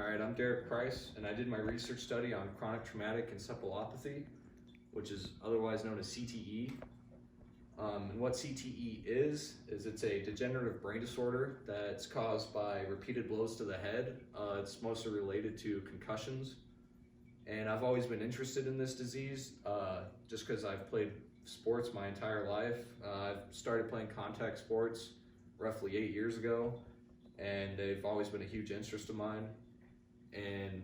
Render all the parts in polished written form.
Alright, I'm Derek Price, and I did my research study on chronic traumatic encephalopathy, which is otherwise known as CTE. And what CTE is it's a degenerative brain disorder that's caused by repeated blows to the head. It's mostly related to concussions. And I've always been interested in this disease just because I've played sports my entire life. I've started playing contact sports roughly 8 years ago, and they've always been a huge interest of mine. And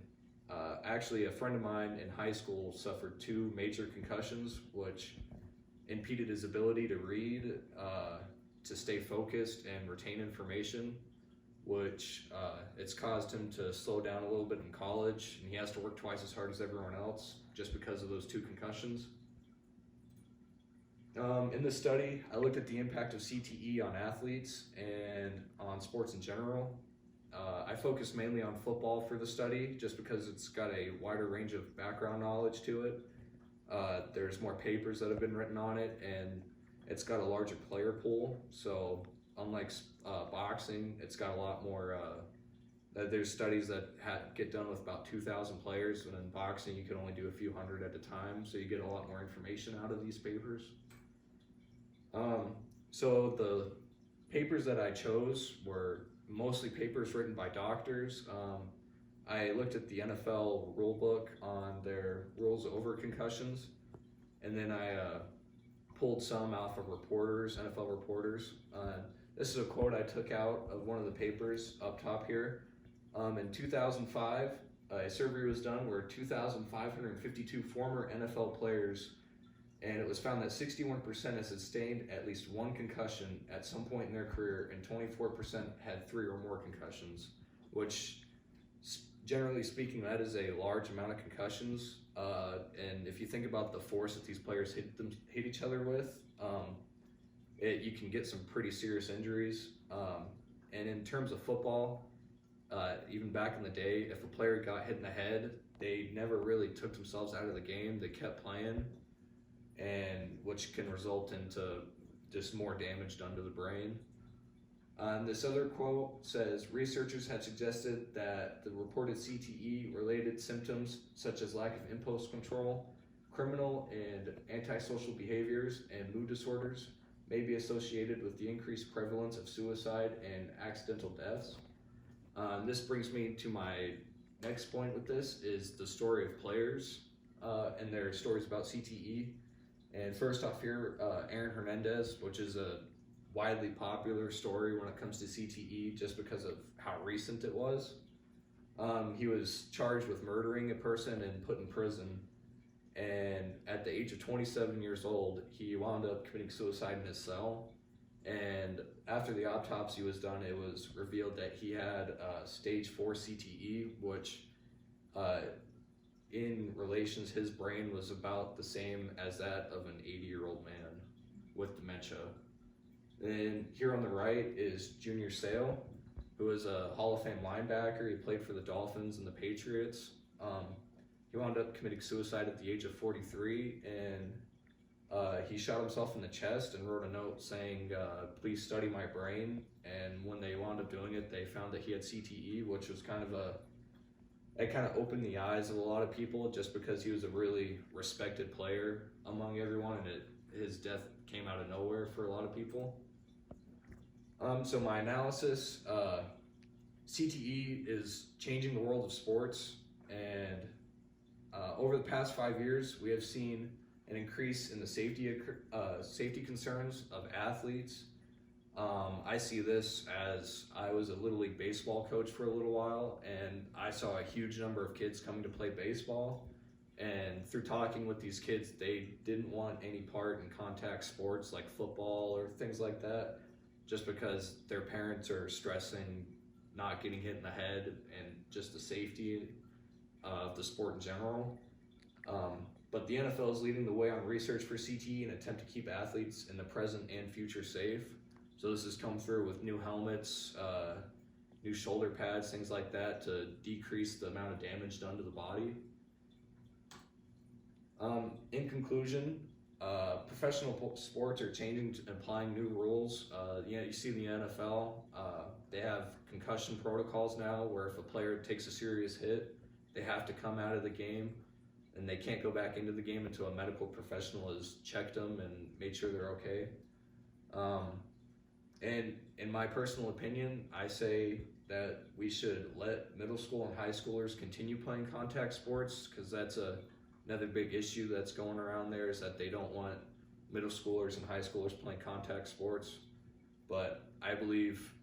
actually, a friend of mine in high school suffered 2 major concussions, which impeded his ability to read, to stay focused and retain information, which it's caused him to slow down a little bit in college, and he has to work twice as hard as everyone else just because of those 2 concussions. In this study, I looked at the impact of CTE on athletes and on sports in general. I focused mainly on football for the study just because it's got a wider range of background knowledge to it. There's more papers that have been written on it, and it's got a larger player pool. So unlike boxing, it's got a lot more, there's studies that get done with about 2,000 players, and in boxing you can only do a few hundred at a time, so you get a lot more information out of these papers. So the papers that I chose were mostly papers written by doctors. I looked at the NFL rule book on their rules over concussions, and then I pulled some off of reporters, NFL reporters. This is a quote I took out of one of the papers up top here. In 2005, a survey was done where 2,552 former NFL players, and it was found that 61% had sustained at least 1 concussion at some point in their career, and 24% had 3 or more concussions, which, generally speaking, that is a large amount of concussions. And if you think about the force that these players hit each other with, you can get some pretty serious injuries. And in terms of football, even back in the day, if a player got hit in the head, they never really took themselves out of the game. They kept playing, and which can result into just more damage done to the brain. This other quote says, researchers had suggested that the reported CTE-related symptoms, such as lack of impulse control, criminal and antisocial behaviors, and mood disorders, may be associated with the increased prevalence of suicide and accidental deaths. This brings me to my next point with this, is the story of players and their stories about CTE. And first off here, Aaron Hernandez, which is a widely popular story when it comes to CTE just because of how recent it was. He was charged with murdering a person and put in prison. And at the age of 27 years old, he wound up committing suicide in his cell. And after the autopsy was done, it was revealed that he had stage 4 CTE, which in relations, his brain was about the same as that of an 80-year-old man with dementia. Then here on the right is Junior Seau, who is a Hall of Fame linebacker. He played for the Dolphins and the Patriots. He wound up committing suicide at the age of 43, and he shot himself in the chest and wrote a note saying, please study my brain. And when they wound up doing it, they found that he had CTE, which was it kind of opened the eyes of a lot of people just because he was a really respected player among everyone, and his death came out of nowhere for a lot of people. So my analysis, CTE is changing the world of sports, and over the past 5 years, we have seen an increase in the safety concerns of athletes. I see this as I was a Little League baseball coach for a little while, and I saw a huge number of kids coming to play baseball. And through talking with these kids, they didn't want any part in contact sports like football or things like that, just because their parents are stressing not getting hit in the head and just the safety of the sport in general. But the NFL is leading the way on research for CTE in an attempt to keep athletes in the present and future safe. So this has come through with new helmets, new shoulder pads, things like that, to decrease the amount of damage done to the body. In conclusion, professional sports are changing and applying new rules. You see the NFL, they have concussion protocols now where if a player takes a serious hit, they have to come out of the game and they can't go back into the game until a medical professional has checked them and made sure they're okay. And in my personal opinion, I say that we should let middle school and high schoolers continue playing contact sports, because that's another big issue that's going around there, is that they don't want middle schoolers and high schoolers playing contact sports. But I believe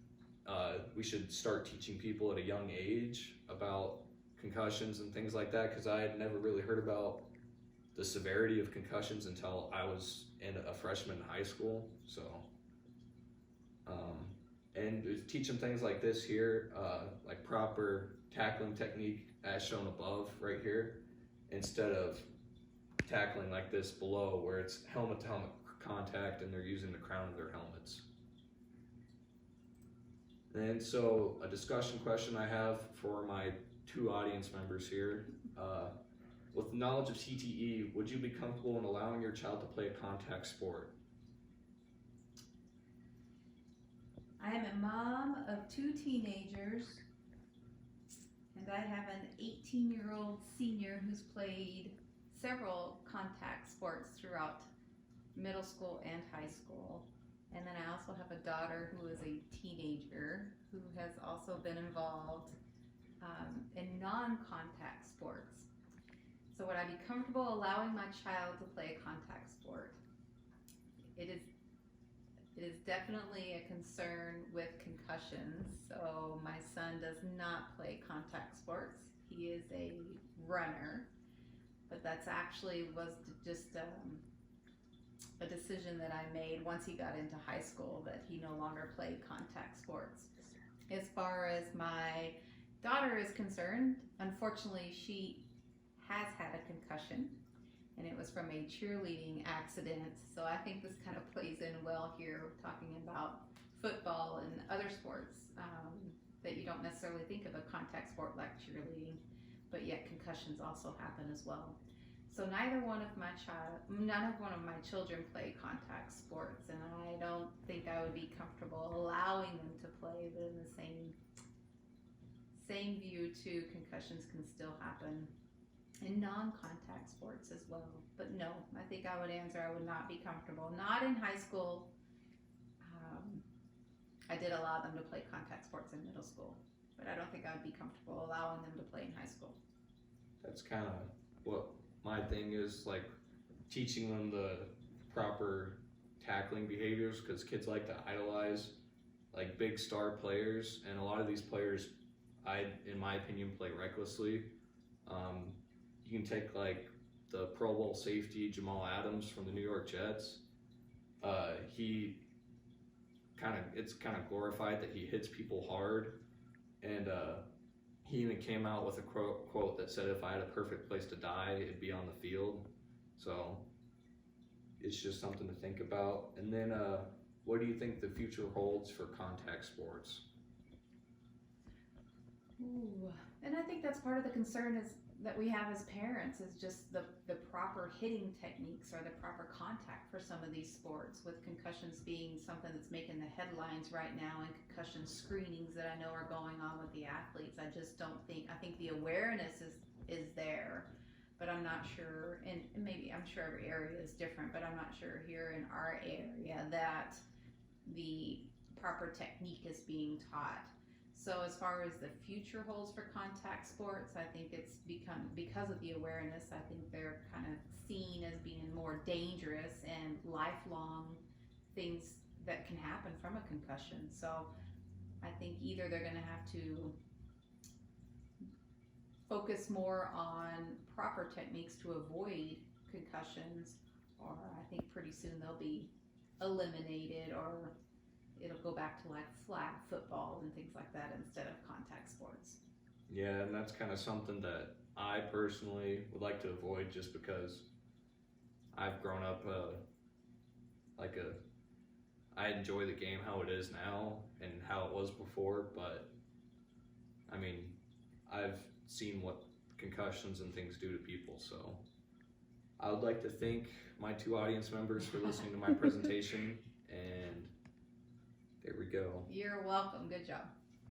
we should start teaching people at a young age about concussions and things like that, because I had never really heard about the severity of concussions until I was a freshman in high school. So and teach them things like this here, like proper tackling technique as shown above right here, instead of tackling like this below where it's helmet to helmet contact and they're using the crown of their helmets. And so a discussion question I have for my 2 audience members here. With knowledge of CTE, would you be comfortable in allowing your child to play a contact sport? I am a mom of 2 teenagers, and I have an 18-year-old senior who's played several contact sports throughout middle school and high school. And then I also have a daughter who is a teenager who has also been involved in non-contact sports. So would I be comfortable allowing my child to play a contact sport? It is definitely a concern with concussions. So my son does not play contact sports. He is a runner, but that's actually was just a decision that I made once he got into high school, that he no longer played contact sports. As far as my daughter is concerned, unfortunately she has had a concussion, and it was from a cheerleading accident. So I think this kind of plays in well here, talking about football and other sports that you don't necessarily think of a contact sport like cheerleading, but yet concussions also happen as well. So none of one of my children play contact sports, and I don't think I would be comfortable allowing them to play. But in the same view too, concussions can still happen in non-contact sports as well. But no, I think I would answer I would not be comfortable. Not in high school. I did allow them to play contact sports in middle school, but I don't think I would be comfortable allowing them to play in high school. That's kind of what my thing is, like teaching them the proper tackling behaviors, because kids like to idolize like big star players, and a lot of these players, in my opinion, play recklessly. You can take like the Pro Bowl safety Jamal Adams from the New York Jets. It's kind of glorified that he hits people hard, and he even came out with a quote that said, "If I had a perfect place to die, it'd be on the field." So it's just something to think about. And then, what do you think the future holds for contact sports? Ooh, and I think that's part of the concern is that we have as parents, is just the proper hitting techniques or the proper contact for some of these sports, with concussions being something that's making the headlines right now, and concussion screenings that I know are going on with the athletes. I think the awareness is there, but I'm not sure, and maybe I'm sure every area is different, but I'm not sure here in our area that the proper technique is being taught. So as far as the future holds for contact sports, I think it's become, because of the awareness, I think they're kind of seen as being more dangerous and lifelong things that can happen from a concussion. So I think either they're going to have to focus more on proper techniques to avoid concussions, or I think pretty soon they'll be eliminated, or it'll go back to like flag football and things like that instead of contact sports. Yeah, and that's kind of something that I personally would like to avoid, just because I've grown up I enjoy the game how it is now and how it was before, but I mean, I've seen what concussions and things do to people, so I would like to thank my 2 audience members for listening to my presentation, and there we go. You're welcome. Good job.